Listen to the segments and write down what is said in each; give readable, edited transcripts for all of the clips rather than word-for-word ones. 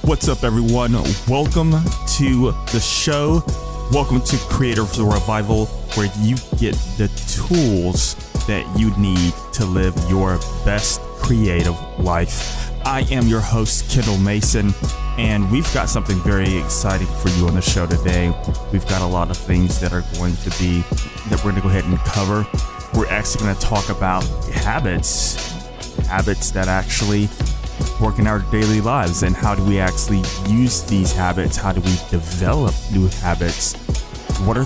What's up, everyone? Welcome to the show. Welcome to Creative Revival, where you get the tools that you need to live your best creative life. I am your host, Kendall Mason, and we've got something very exciting for you on the show today. We've got a lot of things that are going to be, that we're going to go ahead and cover. We're actually going to talk about habits that actually work in our daily lives, and how do we actually use these habits? How do we develop new habits? What are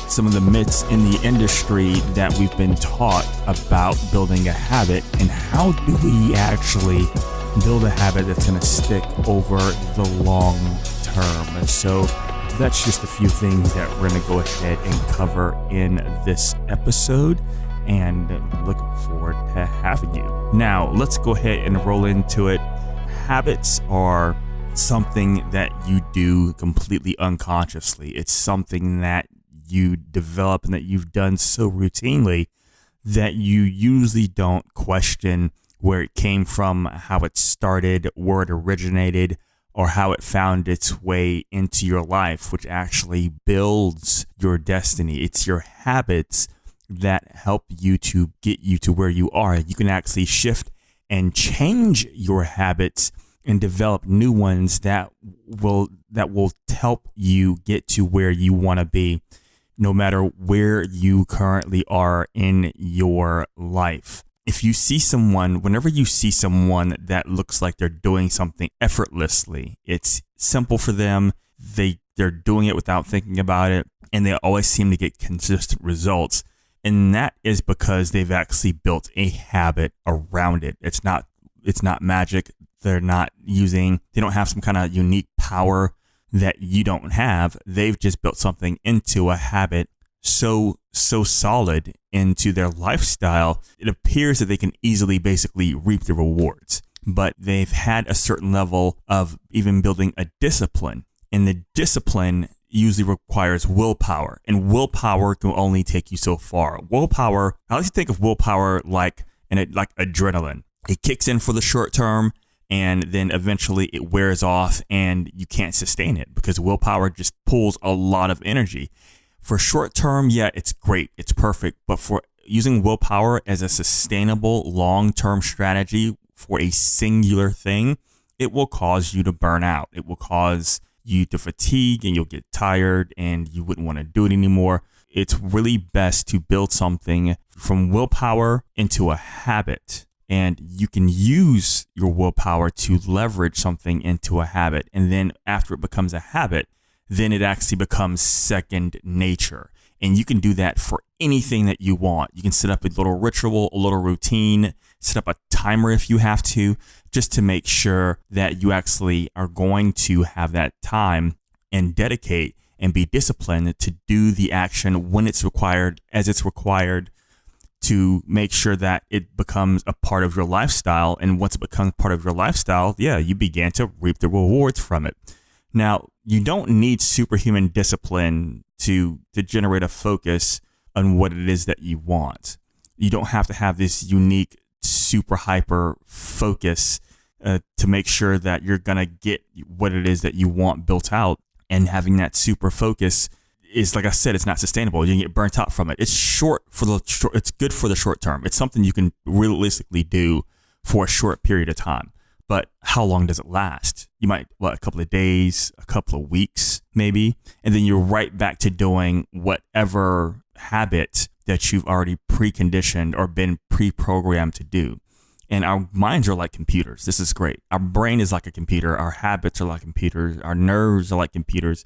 some of the myths in the industry that we've been taught about building a habit, and how do we actually build a habit that's going to stick over the long term? So that's just a few things that we're going to go ahead and cover in this episode, and looking forward to having you. Now, let's go ahead and roll into it. Habits are something that you do completely unconsciously. It's something that you develop and that you've done so routinely that you usually don't question where it came from, how it started, where it originated, or how it found its way into your life, which actually builds your destiny. It's your habits that help you to get you to where you are. You can actually shift and change your habits and develop new ones that will help you get to where you want to be, no matter where you currently are in your life. If you see someone, whenever you see someone that looks like they're doing something effortlessly, it's simple for them, they're doing it without thinking about it, and they always seem to get consistent results. And that is because they've actually built a habit around it. It's not magic. They don't have some kind of unique power that you don't have. They've just built something into a habit so solid into their lifestyle, it appears that they can easily basically reap the rewards. But they've had a certain level of even building a discipline. And the discipline usually requires willpower, and willpower can only take you so far. Willpower, I like to think of willpower like adrenaline. It kicks in for the short term, and then eventually it wears off and you can't sustain it because willpower just pulls a lot of energy. For short term, yeah, it's great, it's perfect, but for using willpower as a sustainable long-term strategy for a singular thing, it will cause you to burn out. It will cause you to fatigue, and you'll get tired and you wouldn't want to do it anymore. It's really best to build something from willpower into a habit, and you can use your willpower to leverage something into a habit. And then after it becomes a habit, then it actually becomes second nature. And you can do that for anything that you want. You can set up a little ritual, a little routine, set up a timer if you have to, just to make sure that you actually are going to have that time and dedicate and be disciplined to do the action when it's required, as it's required, to make sure that it becomes a part of your lifestyle. And once it becomes part of your lifestyle, yeah, you begin to reap the rewards from it. Now, you don't need superhuman discipline to generate a focus on what it is that you want. You don't have to have this unique, super hyper focus to make sure that you're going to get what it is that you want built out. And having that super focus is, like I said, it's not sustainable. You can get burnt out from it. It's it's good for the short term. It's something you can realistically do for a short period of time. But how long does it last? You might, a couple of days, a couple of weeks, maybe. And then you're right back to doing whatever habit that you've already preconditioned or been pre-programmed to do. And our minds are like computers. This is great. Our brain is like a computer. Our habits are like computers. Our nerves are like computers.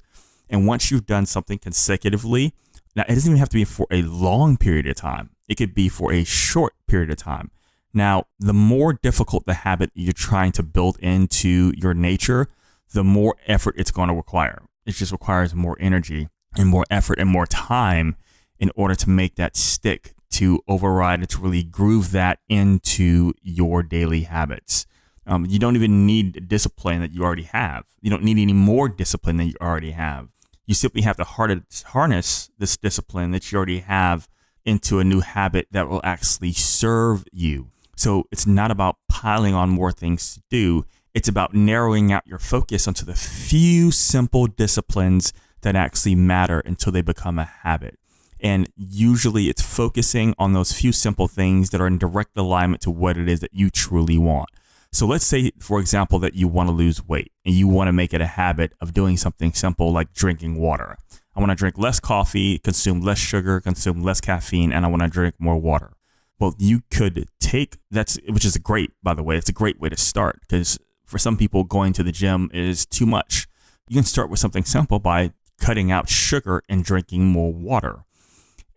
And once you've done something consecutively, now it doesn't even have to be for a long period of time. It could be for a short period of time. Now, the more difficult the habit you're trying to build into your nature, the more effort it's going to require. It just requires more energy and more effort and more time in order to make that stick, to override and to really groove that into your daily habits. You don't even need discipline that you already have. You don't need any more discipline than you already have. You simply have to harness this discipline that you already have into a new habit that will actually serve you. So it's not about piling on more things to do. It's about narrowing out your focus onto the few simple disciplines that actually matter until they become a habit. And usually it's focusing on those few simple things that are in direct alignment to what it is that you truly want. So let's say, for example, that you want to lose weight and you want to make it a habit of doing something simple like drinking water. I want to drink less coffee, consume less sugar, consume less caffeine, and I want to drink more water. Well, you could take which is great, by the way. It's a great way to start because for some people, going to the gym is too much. You can start with something simple by cutting out sugar and drinking more water.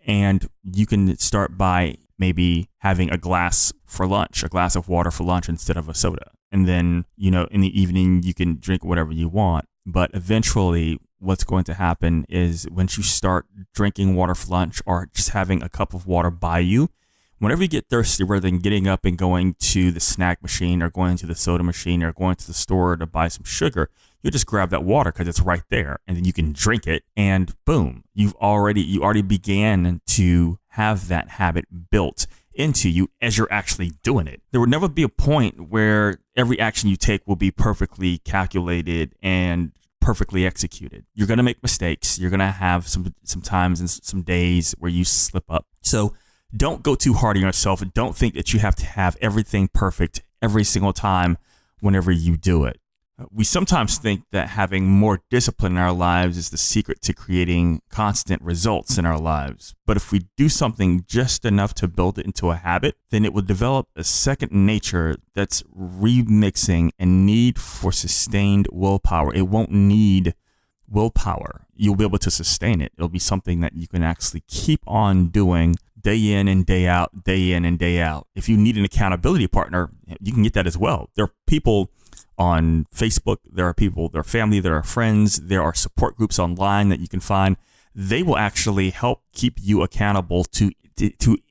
And you can start by maybe having a glass of water for lunch instead of a soda. And then, in the evening, you can drink whatever you want. But eventually, what's going to happen is once you start drinking water for lunch or just having a cup of water by you, whenever you get thirsty, rather than getting up and going to the snack machine or going to the soda machine or going to the store to buy some sugar, you just grab that water because it's right there and then you can drink it and boom, you already began to have that habit built into you as you're actually doing it. There will never be a point where every action you take will be perfectly calculated and perfectly executed. You're going to make mistakes. You're going to have some times and some days where you slip up. So don't go too hard on yourself. Don't think that you have to have everything perfect every single time whenever you do it. We sometimes think that having more discipline in our lives is the secret to creating constant results in our lives. But if we do something just enough to build it into a habit, then it will develop a second nature that's remixing a need for sustained willpower. It won't need willpower. You'll be able to sustain it. It'll be something that you can actually keep on doing day in and day out, day in and day out. If you need an accountability partner, you can get that as well. There are people on Facebook, there are people, there are family, there are friends, there are support groups online that you can find. They will actually help keep you accountable to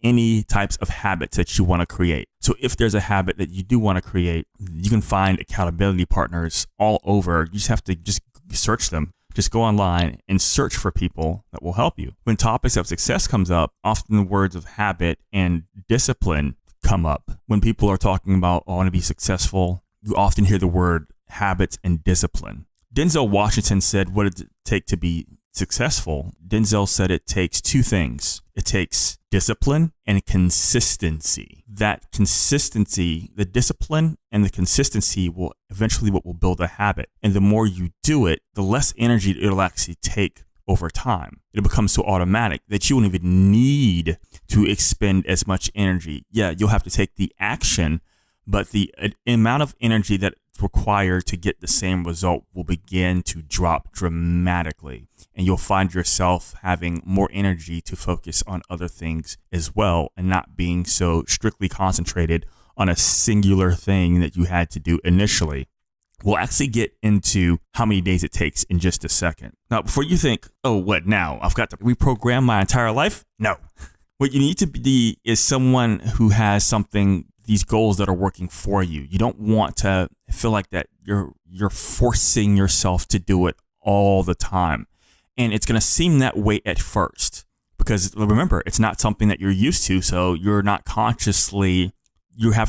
any types of habits that you want to create. So if there's a habit that you do want to create, you can find accountability partners all over. You just have to just search them. Just go online and search for people that will help you. When topics of success comes up, often the words of habit and discipline come up. When people are talking about, I want to be successful, you often hear the word habits and discipline. Denzel Washington said, what does it take to be successful? Denzel said it takes two things. It takes discipline and consistency. That consistency, the discipline and the consistency will eventually what will build a habit. And the more you do it, the less energy it'll actually take over time. It'll become so automatic that you won't even need to expend as much energy. Yeah, you'll have to take the action, but the amount of energy that's required to get the same result will begin to drop dramatically. And you'll find yourself having more energy to focus on other things as well and not being so strictly concentrated on a singular thing that you had to do initially. We'll actually get into how many days it takes in just a second. Now, before you think, oh, what now? I've got to reprogram my entire life? No. What you need to be is someone who has these goals that are working for you. You don't want to feel like that you're forcing yourself to do it all the time. And it's going to seem that way at first because remember, it's not something that you're used to. So you're having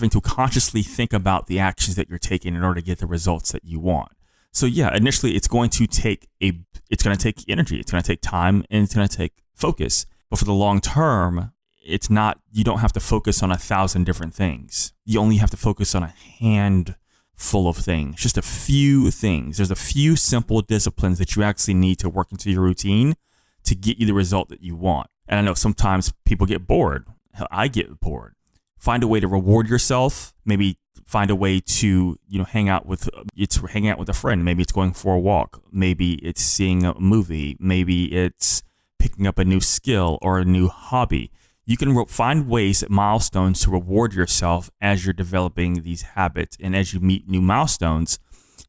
to consciously think about the actions that you're taking in order to get the results that you want. So yeah, initially it's going to take energy. It's going to take time and it's going to take focus. But for the long term, you don't have to focus on 1,000 different things. You only have to focus on a handful of things, just a few things. There's a few simple disciplines that you actually need to work into your routine to get you the result that you want. And I know sometimes people get bored. Hell, I get bored. Find a way to reward yourself. Maybe find a way to, hang out with a friend. Maybe it's going for a walk. Maybe it's seeing a movie. Maybe it's picking up a new skill or a new hobby. You can find milestones to reward yourself as you're developing these habits and as you meet new milestones.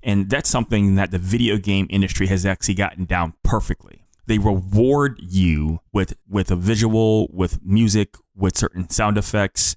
And that's something that the video game industry has actually gotten down perfectly. They reward you with a visual, with music, with certain sound effects.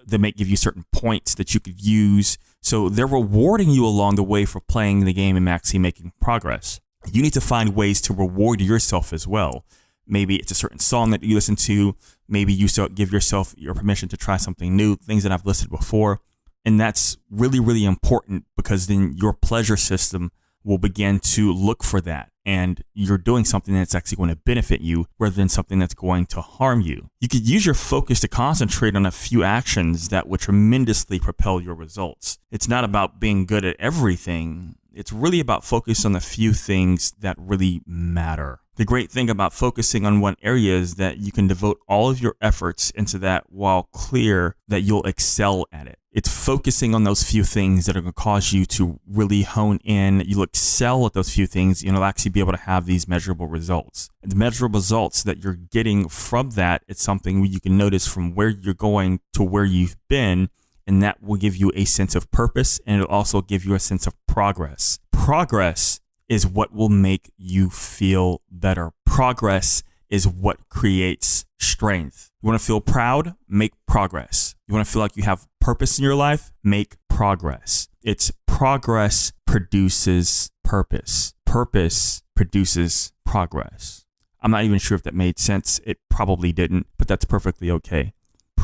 They may give you certain points that you could use. So they're rewarding you along the way for playing the game and actually making progress. You need to find ways to reward yourself as well. Maybe it's a certain song that you listen to. Maybe you give yourself your permission to try something new, things that I've listed before. And that's really, really important because then your pleasure system will begin to look for that. And you're doing something that's actually going to benefit you rather than something that's going to harm you. You could use your focus to concentrate on a few actions that would tremendously propel your results. It's not about being good at everything. It's really about focus on the few things that really matter. The great thing about focusing on one area is that you can devote all of your efforts into that while clear that you'll excel at it. It's focusing on those few things that are going to cause you to really hone in. You'll excel at those few things and you'll actually be able to have these measurable results. And the measurable results that you're getting from that, it's something where you can notice from where you're going to where you've been, and that will give you a sense of purpose, and it'll also give you a sense of progress. Progress is what will make you feel better. Progress is what creates strength. You want to feel proud? Make progress. You want to feel like you have purpose in your life? Make progress. It's progress produces purpose. Purpose produces progress. I'm not even sure if that made sense. It probably didn't, but that's perfectly okay.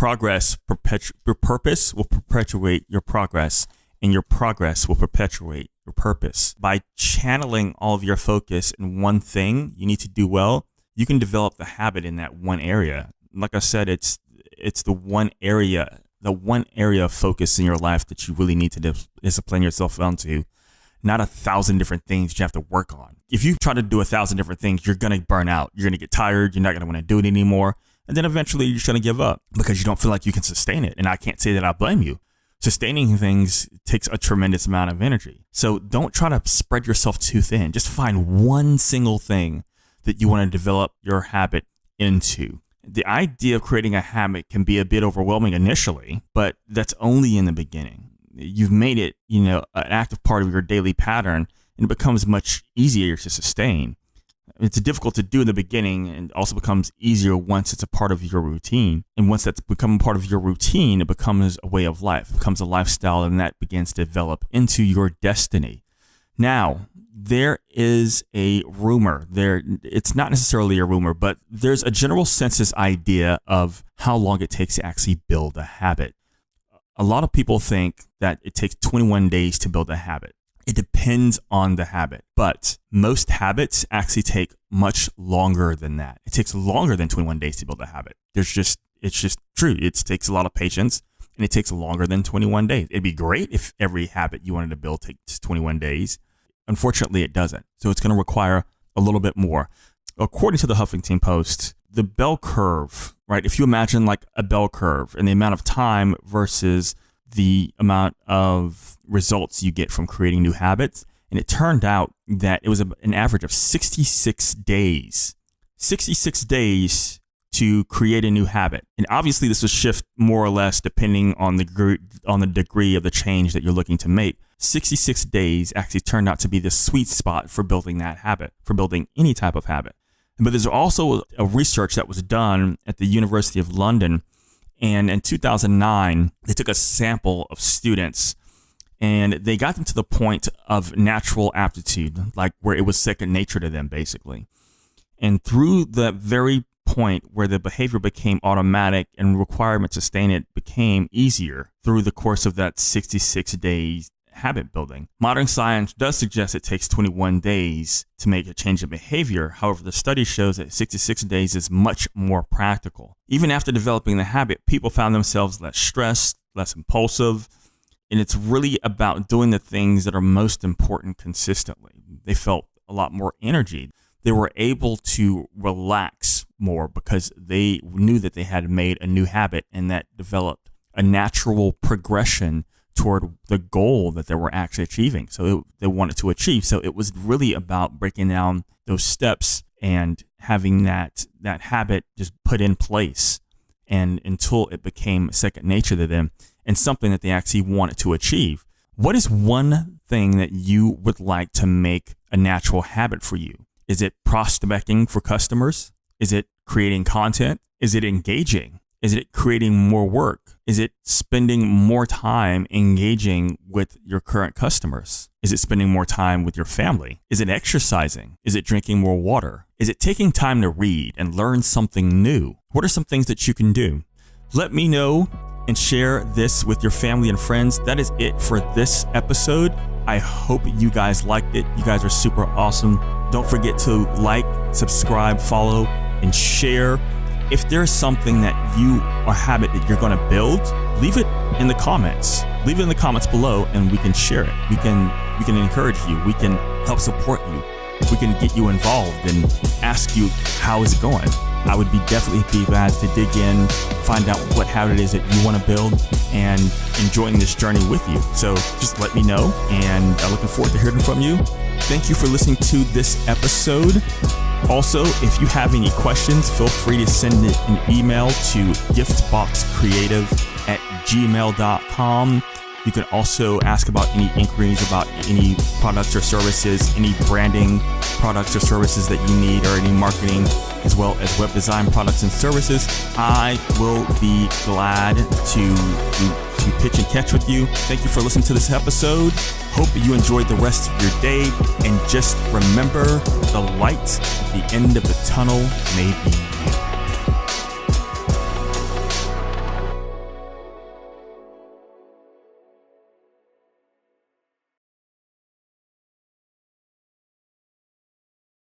Your purpose will perpetuate your progress, and your progress will perpetuate your purpose. By channeling all of your focus in one thing you need to do well, you can develop the habit in that one area. Like I said, it's the one area of focus in your life that you really need to discipline yourself onto, not 1,000 different things you have to work on. If you try to do 1,000 different things, you're going to burn out. You're going to get tired. You're not going to want to do it anymore. And then eventually you're just going to give up because you don't feel like you can sustain it. And I can't say that I blame you. Sustaining things takes a tremendous amount of energy. So don't try to spread yourself too thin. Just find one single thing that you want to develop your habit into. The idea of creating a habit can be a bit overwhelming initially, but that's only in the beginning. You've made it, an active part of your daily pattern, and it becomes much easier to sustain. It's difficult to do in the beginning and also becomes easier once it's a part of your routine. And once that's become part of your routine, it becomes a way of life, it becomes a lifestyle, and that begins to develop into your destiny. Now, there is a rumor. It's not necessarily a rumor, but there's a general census idea of how long it takes to actually build a habit. A lot of people think that it takes 21 days to build a habit. It depends on the habit, but most habits actually take much longer than that. It takes longer than 21 days to build a habit. It's just true. It takes a lot of patience, and it takes longer than 21 days. It'd be great if every habit you wanted to build takes 21 days. Unfortunately, it doesn't. So it's going to require a little bit more. According to the Huffington Post, the bell curve, right? If you imagine like a bell curve and the amount of time versus the amount of results you get from creating new habits. And it turned out that it was an average of 66 days. 66 days to create a new habit. And obviously this will shift more or less depending on the degree of the change that you're looking to make. 66 days actually turned out to be the sweet spot for building that habit, for building any type of habit. But there's also a research that was done at the University of London. And in 2009, they took a sample of students and they got them to the point of natural aptitude, like where it was second nature to them, basically. And through the very point where the behavior became automatic and requirement to sustain it became easier through the course of that 66 days habit building. Modern science does suggest it takes 21 days to make a change in behavior. However, the study shows that 66 days is much more practical. Even after developing the habit, people found themselves less stressed, less impulsive, and it's really about doing the things that are most important consistently. They felt a lot more energy. They were able to relax more because they knew that they had made a new habit, and that developed a natural progression toward the goal that they were actually achieving. So they wanted to achieve. So it was really about breaking down those steps and having that habit just put in place, and until it became second nature to them and something that they actually wanted to achieve. What is one thing that you would like to make a natural habit for you? Is it prospecting for customers? Is it creating content? Is it engaging? Is it creating more work? Is it spending more time engaging with your current customers? Is it spending more time with your family? Is it exercising? Is it drinking more water? Is it taking time to read and learn something new? What are some things that you can do? Let me know and share this with your family and friends. That is it for this episode. I hope you guys liked it. You guys are super awesome. Don't forget to like, subscribe, follow, and share. If there's something that a habit that you're going to build, leave it in the comments. Leave it in the comments below and we can share it. We can encourage you. We can help support you. We can get you involved and ask you how it's going. I would definitely be glad to dig in, find out what habit it is that you want to build, and enjoying this journey with you. So just let me know, and I'm looking forward to hearing from you. Thank you for listening to this episode. Also, if you have any questions, feel free to send an email to giftboxcreative@gmail.com. You can also ask about any inquiries about any products or services, any branding products or services that you need, or any marketing, as well as web design products and services. I will be glad to pitch and catch with you. Thank you for listening to this episode. Hope you enjoyed the rest of your day. And just remember, the light at the end of the tunnel may be